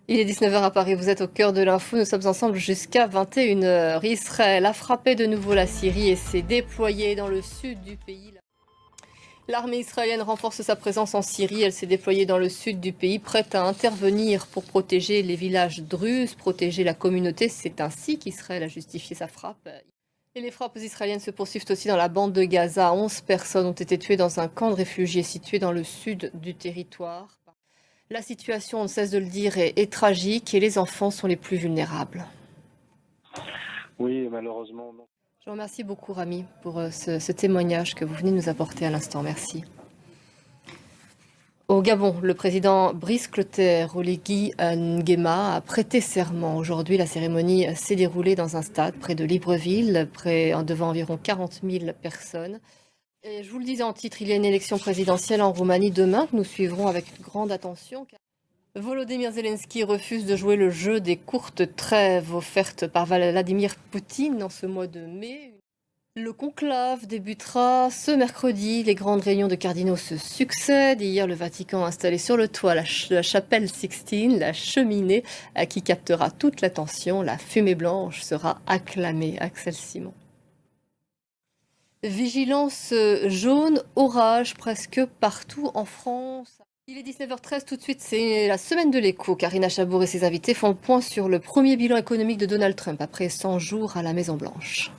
Il est 19 heures à Paris, vous êtes au cœur de l'info, nous sommes ensemble jusqu'à 21 heures. Israël a frappé de nouveau la Syrie et s'est déployé dans le sud du pays. L'armée israélienne renforce sa présence en Syrie, elle s'est déployée dans le sud du pays, prête à intervenir pour protéger les villages druzes, protéger la communauté. C'est ainsi qu'Israël a justifié sa frappe. Et les frappes israéliennes se poursuivent aussi dans la bande de Gaza. 11 personnes ont été tuées dans un camp de réfugiés situé dans le sud du territoire. La situation, on ne cesse de le dire, est tragique et les enfants sont les plus vulnérables. Oui, malheureusement, non. Je vous remercie beaucoup, Rami, pour ce témoignage que vous venez nous apporter à l'instant. Merci. Au Gabon, le président Brice Clotaire Oligui Nguema a prêté serment. Aujourd'hui, la cérémonie s'est déroulée dans un stade près de Libreville, devant environ 40 000 personnes. Et je vous le disais en titre, il y a une élection présidentielle en Roumanie demain que nous suivrons avec grande attention. Volodymyr Zelensky refuse de jouer le jeu des courtes trêves offertes par Vladimir Poutine en ce mois de mai. Le conclave débutera ce mercredi. Les grandes réunions de cardinaux se succèdent. Hier, le Vatican a installé sur le toit la chapelle Sixtine, la cheminée qui captera toute l'attention. La fumée blanche sera acclamée. Axel Simon. Vigilance jaune, orage presque partout en France. Il est 19h13 tout de suite, c'est la semaine de l'écho. Karina Chabour et ses invités font le point sur le premier bilan économique de Donald Trump après 100 jours à la Maison-Blanche.